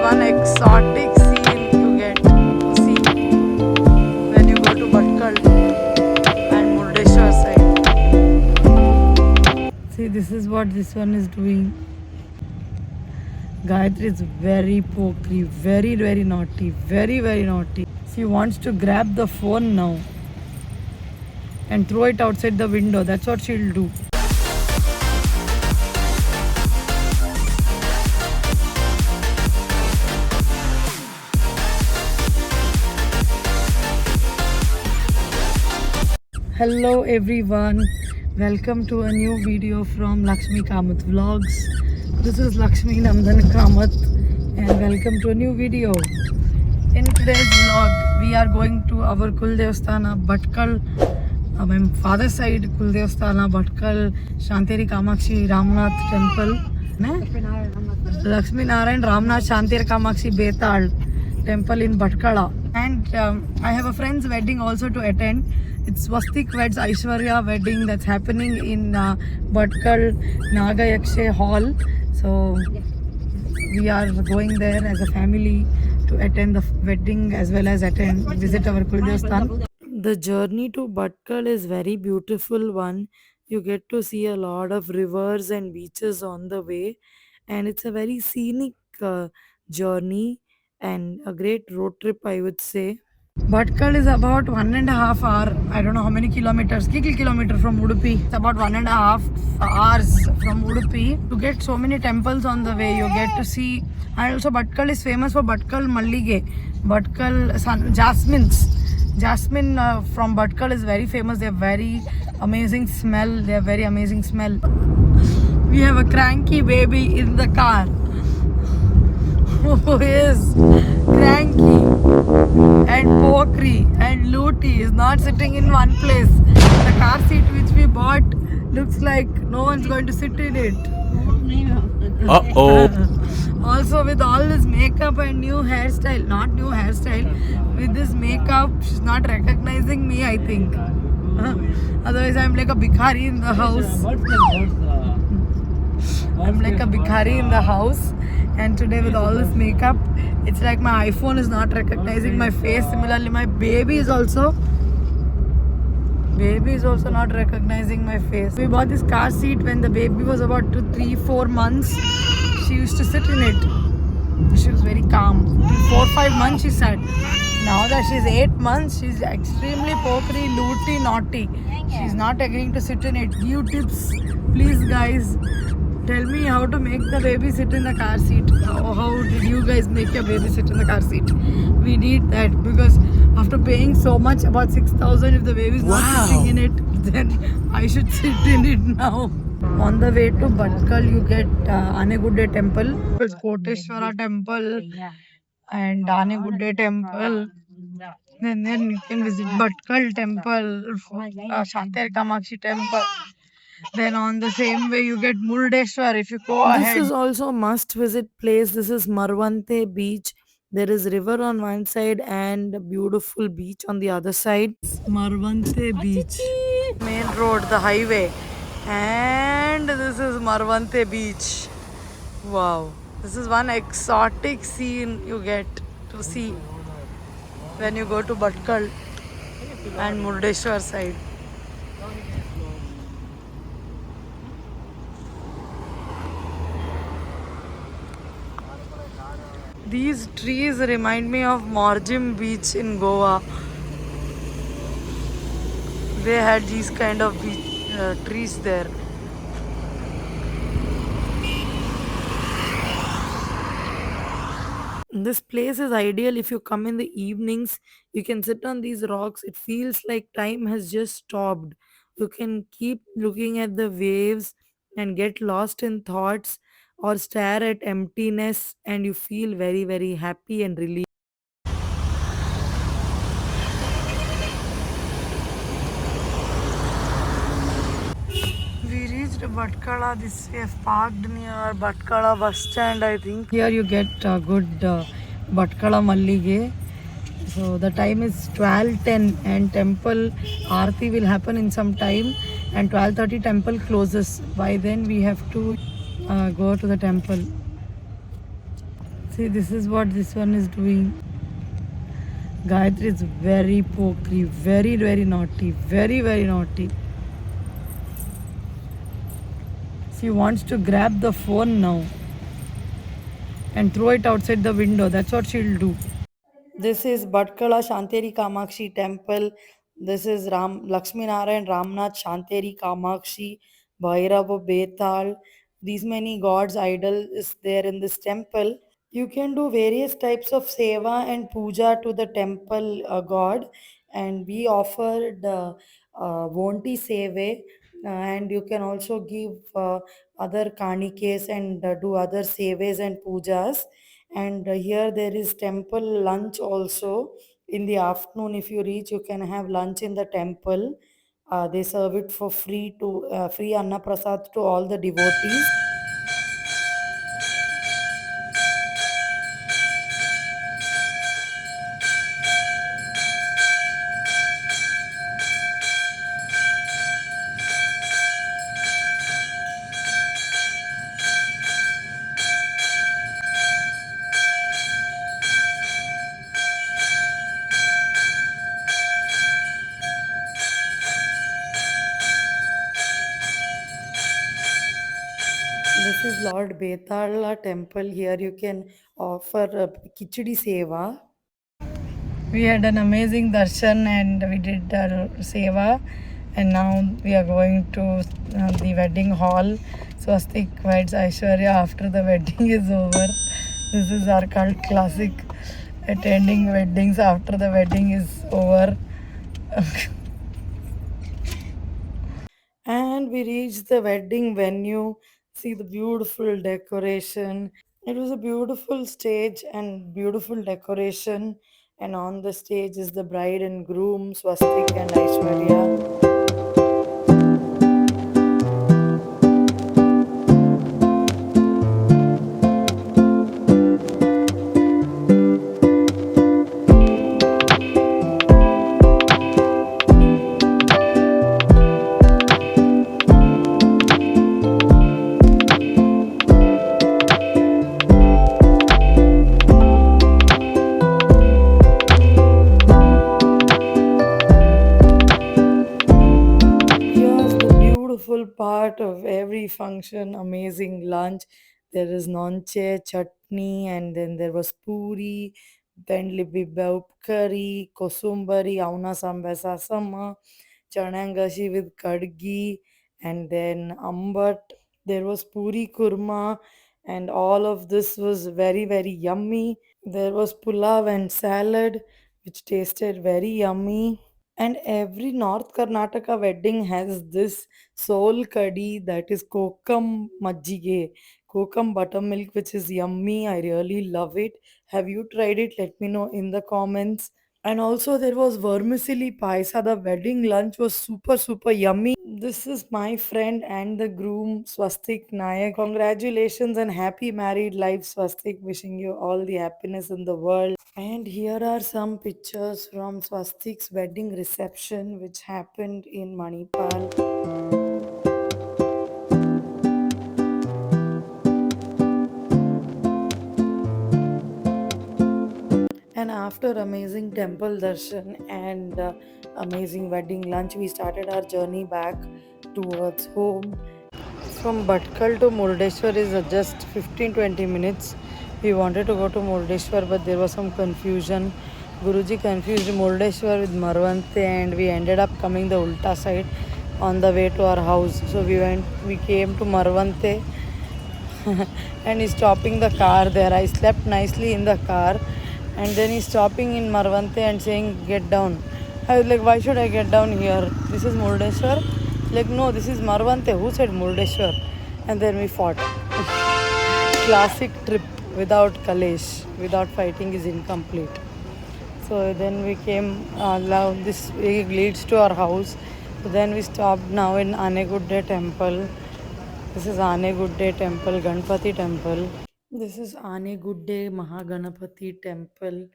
one exotic scene you get to see when you go to Bhatkal and Murdeshwar side. See, this is what this one is doing. Gayatri is very pokey, very naughty, very naughty. She wants to grab the phone now and throw it outside the window. That's what she'll do. Hello everyone, welcome to a new video from Lakshmi Kamath Vlogs. This is Lakshmi Nandan Kamath and welcome to a new video. In today's vlog, we are going to our Kuldevasthana, Bhatkal, my father's side Kuldevasthana, Bhatkal, Shanteri Kamakshi Ramnath Temple, Lakshmi Narayan Ramnath Shanteri Kamakshi Betal Temple in Bhatkala. And I have a friend's wedding also to attend. It's Swastik Weds Aishwarya wedding that's happening in Bhatkal Nagayakshe Hall. So we are going there as a family to attend the wedding as well as visit our Kuldevasthan. The journey to Bhatkal is very beautiful one. You get to see a lot of rivers and beaches on the way, and it's a very scenic journey and a great road trip, I would say. Bhatkal is about 1.5 hours. I don't know how many kilometers. Kilometer from Udupi. It's about 1.5 hours from Udupi. You get so many temples on the way. You get to see. And also Bhatkal is famous for Bhatkal Mallige. Bhatkal jasmines. Jasmine from Bhatkal is very famous. They have very amazing smell. We have a cranky baby in the car. Who is cranky and pokey and looty, is not sitting in one place. The car seat which we bought looks like no one's going to sit in it. Also with all this makeup and new hairstyle, not new hairstyle, with this makeup she's not recognizing me, I think. Otherwise I'm like a bhikhari in the house. And today with all this makeup, it's like my iPhone is not recognizing my face. Similarly, my baby is also not recognizing my face. We bought this car seat when the baby was about 3-4 months. She used to sit in it. She was very calm. 4-5 months she sat. Now that she's 8 months, she's extremely pokey, looty, naughty. She's not agreeing to sit in it. Give tips, please guys. Tell me how to make the baby sit in the car seat. How did you guys make your baby sit in the car seat? We need that because after paying so much, about 6,000, if the baby is not sitting in it, then I should sit in it now. On the way to Bhatkal, you get Anegudde Temple, Koteshwara Temple, and Anegudde Temple. Then you can visit Bhatkal Temple, Shanteri Kamakshi Temple. Then on the same way you get Murdeshwar if you go ahead. This is also a must visit place. This is Marwante beach. There is river on one side and a beautiful beach on the other side. Marwante beach. Main road, the highway. And this is Marwante beach. Wow. This is one exotic scene you get to see when you go to Bhatkal and Murdeshwar side. These trees remind me of Morjim beach in Goa. They had these kind of trees there. This place is ideal if you come in the evenings. You can sit on these rocks. It feels like time has just stopped. You can keep looking at the waves and get lost in thoughts or stare at emptiness, and you feel very happy and relieved. We reached Bhatkala. This we have parked near Bhatkala bus stand, I think. Here you get good Bhatkala Mallige. So the time is 12:10 and temple Aarti will happen in some time, and 12:30 temple closes. By then we have to go to the temple. See, this is what this one is doing. Gayatri is very pokey, very, very naughty, very, very naughty. She wants to grab the phone now and throw it outside the window. That's what she'll do. This is Bhatkala Shanteri Kamakshi temple. This is Lakshmi Narayan Ramnath Shanteri Kamakshi Bhairava Betal. These many gods idol is there in this temple. You can do various types of seva and puja to the temple god, and we offered Vonti Seve, and you can also give other kanikes and do other seves and pujas. And here there is temple lunch also in the afternoon. If you reach, you can have lunch in the temple. They serve it for free to free Anna Prasad to all the devotees. This is Lord Betala temple. Here you can offer Kichdi Seva. We had an amazing darshan and we did our seva, and now we are going to the wedding hall. Swastik weds Aishwarya after the wedding is over. This is our cult classic, attending weddings after the wedding is over. And we reached the wedding venue. See the beautiful decoration. It was a beautiful stage and beautiful decoration. And on the stage is the bride and groom, Swastik and Aishwarya. Here's the beautiful part of every function, amazing lunch. There is nonche, chutney, and then there was puri, then libibab curry, kosumbari, auna sambasa sama, chanangashi with kadgi, and then ambat. There was puri kurma, and all of this was very, very yummy. There was pulav and salad, which tasted very yummy. And every North Karnataka wedding has this soul curry, that is kokam majjige, kokam buttermilk, which is yummy. I really love it. Have you tried it? Let me know in the comments. And also there was vermicelli paisa. The wedding lunch was super, super yummy. This is my friend and the groom, Swastik Nayak. Congratulations and happy married life, Swastik. Wishing you all the happiness in the world. And here are some pictures from Swastik's wedding reception, which happened in Manipal. And after amazing temple darshan and amazing wedding lunch, we started our journey back towards home. From Bhatkal to Murdeshwar is just 15-20 minutes. We wanted to go to Murdeshwar, but there was some confusion. Guruji confused Murdeshwar with Marvante, and we ended up coming the Ulta side on the way to our house. So we came to Marvante, and he's stopping the car there. I slept nicely in the car, and then he's stopping in Marvante and saying, "Get down." I was like, "Why should I get down here? This is Murdeshwar." Like, "No, this is Marvante." Who said Murdeshwar? And then we fought. Classic trip without Kalesh, without fighting is incomplete. So then we came, now this leads to our house. So then we stopped now in Anegudde temple. This is Anegudde temple, Ganpati temple. This is Anegudde Mahaganapati temple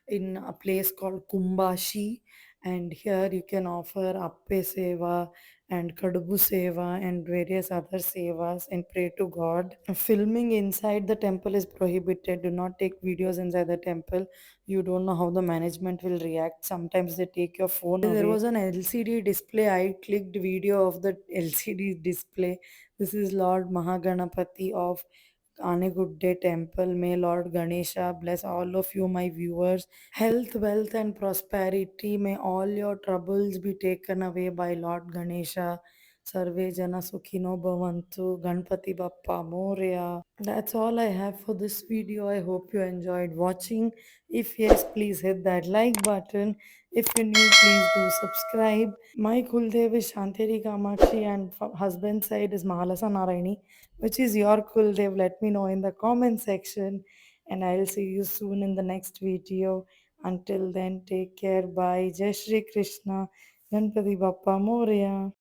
in a place called Kumbashi, and here you can offer Appe Seva and Kadubu Seva and various other sevas and pray to God. Filming inside the temple is prohibited. Do not take videos inside the temple. You don't know how the management will react. Sometimes they take your phone away. There was an LCD display. I clicked video of the LCD display. This is Lord Mahaganapati of Anegudde temple. May Lord Ganesha bless all of you, my viewers. Health, wealth, and prosperity. May all your troubles be taken away by Lord Ganesha. Sarve Jana Sukhino Bhavantu. Ganpati Bappa Moria. That's all I have for this video. I hope you enjoyed watching. If yes, please hit that like button. If you're new, please do subscribe. My Kuldev is Shanteri Kamakshi and husband side is Mahalasa Narayani. Which is your Kuldev? Let me know in the comment section. And I'll see you soon in the next video. Until then, take care. Bye. Jai Shri Krishna. Ganpati Bappa Moria.